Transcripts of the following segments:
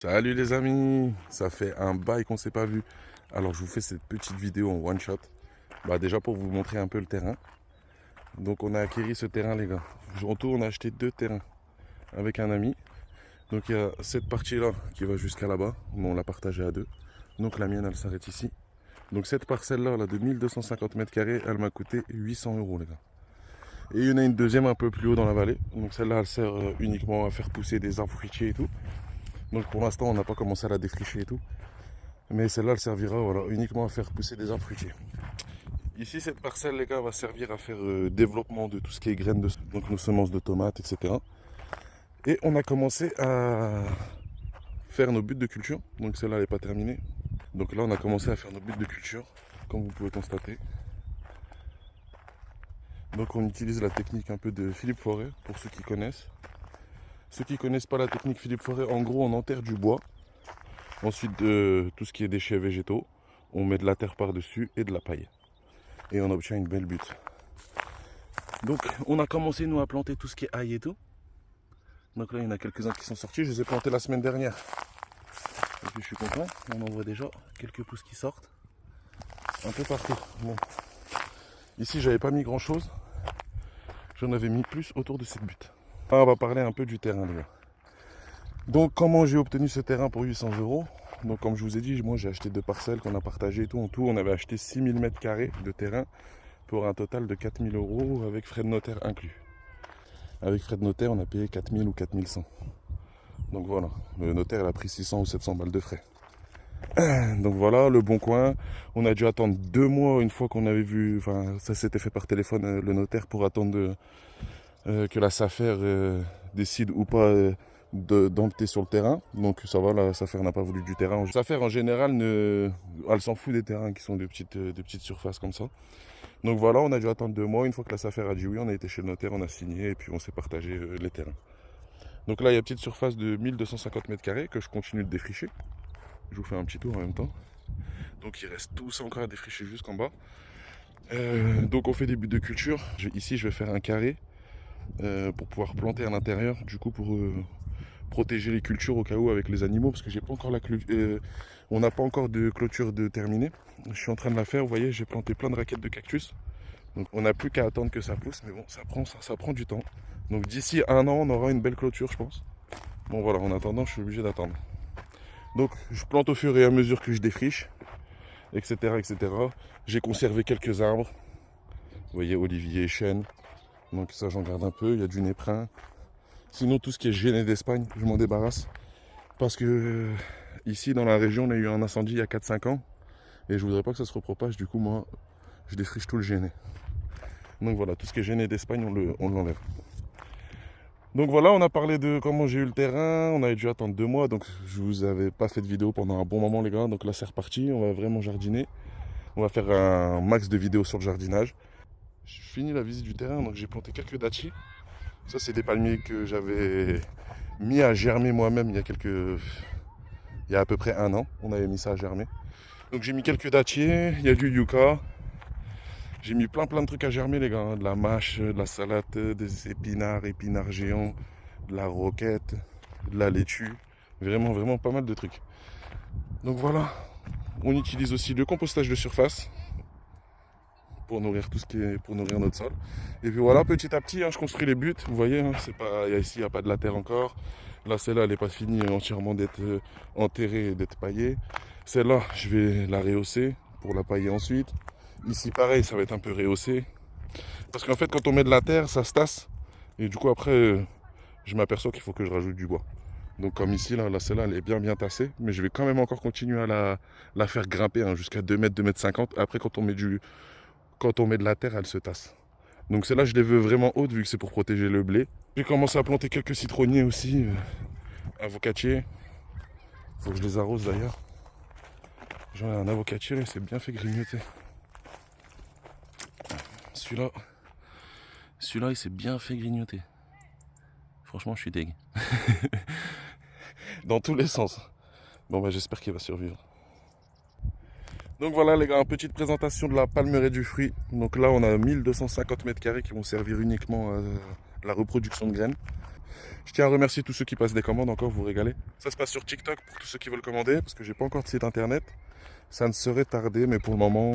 Salut les amis, ça fait un bail qu'on s'est pas vu. Alors je vous fais cette petite vidéo en one shot. Déjà pour vous montrer un peu le terrain. Donc on a acquis ce terrain les gars. En tout on a acheté 2 terrains avec un ami. Donc il y a cette partie là qui va jusqu'à là-bas. On l'a partagée à deux. Donc la mienne elle s'arrête ici. Donc cette parcelle là, de 1250 mètres carrés, elle m'a coûté 800 euros les gars. Et il y en a une deuxième un peu plus haut dans la vallée. Donc celle-là elle sert uniquement à faire pousser des arbres fruitiers et tout. Donc pour l'instant on n'a pas commencé à la défricher et tout. Mais celle-là, elle servira voilà, uniquement à faire pousser des arbres fruitiers. Ici, cette parcelle, les gars, va servir à faire développement de tout ce qui est graines, donc nos semences de tomates, etc. Et on a commencé à faire nos buts de culture. Donc celle-là, elle n'est pas terminée. Donc là, on a commencé à faire nos buts de culture, comme vous pouvez constater. Donc on utilise la technique un peu de Philippe Forêt, pour ceux qui connaissent. Ceux qui ne connaissent pas la technique Philippe Forêt, en gros, on enterre du bois. Ensuite, tout ce qui est déchets végétaux, on met de la terre par-dessus et de la paille. Et on obtient une belle butte. Donc on a commencé nous à planter tout ce qui est ail et tout. Donc là il y en a quelques-uns qui sont sortis. Je les ai plantés la semaine dernière. Et puis je suis content. On en voit déjà quelques pousses qui sortent. Un peu partout. Bon. Ici j'avais pas mis grand chose. J'en avais mis plus autour de cette butte. Là, on va parler un peu du terrain les gars. Donc comment j'ai obtenu ce terrain pour 800 euros? Donc comme je vous ai dit, moi j'ai acheté 2 parcelles qu'on a partagées et tout. En tout on avait acheté 6000 mètres carrés de terrain pour un total de 4000 euros avec frais de notaire inclus. Avec frais de notaire, on a payé 4000 ou 4100. Donc voilà, le notaire il a pris 600 ou 700 balles de frais. Donc voilà, le bon coin. On a dû attendre 2 mois une fois qu'on avait vu, enfin ça s'était fait par téléphone, le notaire pour attendre que la SAFER décide ou pas d'empter sur le terrain. Donc ça va, la SAFER n'a pas voulu du terrain. La SAFER en général, elle s'en fout des terrains qui sont de petites surfaces comme ça. Donc voilà, on a dû attendre 2 mois. Une fois que la SAFER a dit oui, on a été chez le notaire, on a signé et puis on s'est partagé les terrains. Donc là, il y a une petite surface de 1250 mètres carrés que je continue de défricher. Je vous fais un petit tour en même temps. Donc il reste tout ça encore à défricher jusqu'en bas. Donc on fait des buts de culture. Ici, je vais faire un carré pour pouvoir planter à l'intérieur. Du coup, pour protéger les cultures au cas où avec les animaux, parce que j'ai pas encore on n'a pas encore de clôture de terminée. Je suis en train de la faire. Vous voyez, j'ai planté plein de raquettes de cactus. Donc on n'a plus qu'à attendre que ça pousse, mais bon, ça prend du temps. Donc d'ici 1 an, on aura une belle clôture, je pense. Bon voilà, en attendant, je suis obligé d'attendre. Donc je plante au fur et à mesure que je défriche, etc. etc. J'ai conservé quelques arbres. Vous voyez, olivier, chêne. Donc ça, j'en garde un peu. Il y a du néprin. Sinon, tout ce qui est géné d'Espagne, je m'en débarrasse. Parce que ici, dans la région, on a eu un incendie il y a 4-5 ans. Et je voudrais pas que ça se repropage. Du coup, moi, je défriche tout le géné. Donc voilà, tout ce qui est géné d'Espagne, on l'enlève. Donc voilà, on a parlé de comment j'ai eu le terrain, on avait dû attendre 2 mois, donc je vous avais pas fait de vidéo pendant un bon moment les gars, donc là c'est reparti, on va vraiment jardiner. On va faire un max de vidéos sur le jardinage. J'ai fini la visite du terrain, donc j'ai planté quelques dattiers. Ça c'est des palmiers que j'avais mis à germer moi-même il y a à peu près 1 an, on avait mis ça à germer. Donc j'ai mis quelques dattiers, il y a du yucca. J'ai mis plein de trucs à germer les gars, hein. De la mâche, de la salade, des épinards géants, de la roquette, de la laitue. Vraiment pas mal de trucs. Donc voilà, on utilise aussi le compostage de surface pour nourrir pour nourrir notre sol. Et puis voilà, petit à petit, hein, je construis les buts. Vous voyez, hein, ici il n'y a pas de la terre encore. Là, celle-là, elle n'est pas finie entièrement d'être enterrée et d'être paillée. Celle-là, je vais la rehausser pour la pailler ensuite. Ici, pareil, ça va être un peu rehaussé. Parce qu'en fait, quand on met de la terre, ça se tasse. Et du coup, après, je m'aperçois qu'il faut que je rajoute du bois. Donc comme ici, là celle-là, elle est bien tassée. Mais je vais quand même encore continuer à la faire grimper hein, jusqu'à 2 mètres, 2,50 m. Après, quand on met de la terre, elle se tasse. Donc celle-là, je les veux vraiment hautes vu que c'est pour protéger le blé. J'ai commencé à planter quelques citronniers aussi. Avocatiers. Faut que je les arrose d'ailleurs. J'en ai un avocatier là, il s'est bien fait grignoter. Celui-là, il s'est bien fait grignoter. Franchement, je suis deg. Dans tous les sens. Bon, j'espère qu'il va survivre. Donc voilà les gars, une petite présentation de la palmeraie du fruit. Donc là, on a 1250 mètres carrés qui vont servir uniquement à la reproduction de graines. Je tiens à remercier tous ceux qui passent des commandes encore, vous régalez. Ça se passe sur TikTok pour tous ceux qui veulent commander, parce que j'ai pas encore de site internet. Ça ne serait tardé, mais pour le moment,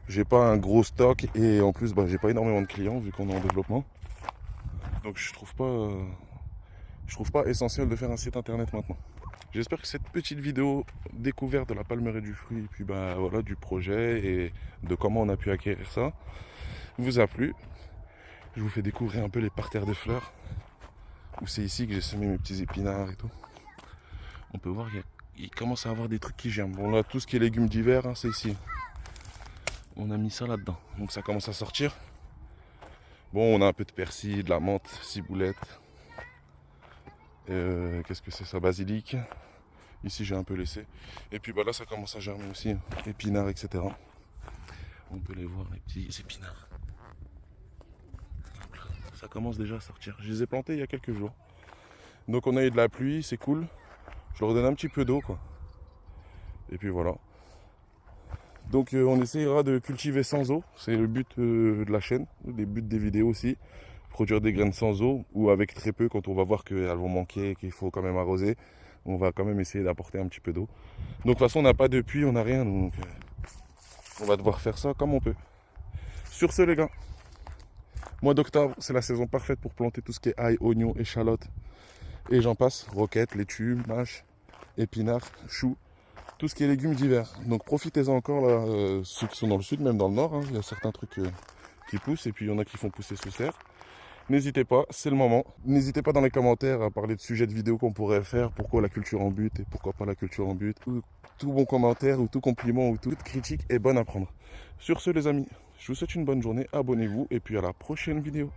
j'ai pas un gros stock et en plus, j'ai pas énormément de clients vu qu'on est en développement. Donc je trouve pas essentiel de faire un site internet maintenant. J'espère que cette petite vidéo découverte de la palmeraie du fruit, et puis voilà, du projet et de comment on a pu acquérir ça, vous a plu. Je vous fais découvrir un peu les parterres de fleurs, où c'est ici que j'ai semé mes petits épinards et tout. On peut voir qu'il commence à avoir des trucs qui germent. Bon là, tout ce qui est légumes d'hiver, hein, c'est ici. On a mis ça là-dedans, donc ça commence à sortir. Bon, on a un peu de persil, de la menthe, ciboulette. Qu'est-ce que c'est ça? Basilic. Ici j'ai un peu laissé. Et puis là ça commence à germer aussi. Épinards, etc. On peut les voir, les petits épinards. Ça commence déjà à sortir. Je les ai plantés il y a quelques jours. Donc on a eu de la pluie, c'est cool. Je leur donne un petit peu d'eau quoi. Et puis voilà. Donc on essayera de cultiver sans eau. C'est le but de la chaîne, le but des vidéos aussi. Produire des graines sans eau ou avec très peu quand on va voir qu'elles vont manquer, qu'il faut quand même arroser. On va quand même essayer d'apporter un petit peu d'eau. Donc de toute façon on n'a pas de puits, on n'a rien. Donc on va devoir faire ça comme on peut. Sur ce les gars, mois d'octobre c'est la saison parfaite pour planter tout ce qui est ail, oignon, échalote. Et j'en passe, roquettes, laitue, mâches, épinards, choux. Tout ce qui est légumes d'hiver. Donc profitez-en encore là, ceux qui sont dans le sud, même dans le nord. Hein, il y a certains trucs qui poussent et puis il y en a qui font pousser sous serre. N'hésitez pas, c'est le moment. N'hésitez pas dans les commentaires à parler de sujets de vidéos qu'on pourrait faire, pourquoi la culture en but et pourquoi pas la culture en but. Tout bon commentaire ou tout compliment ou toute critique est bonne à prendre. Sur ce les amis, je vous souhaite une bonne journée, abonnez-vous et puis à la prochaine vidéo.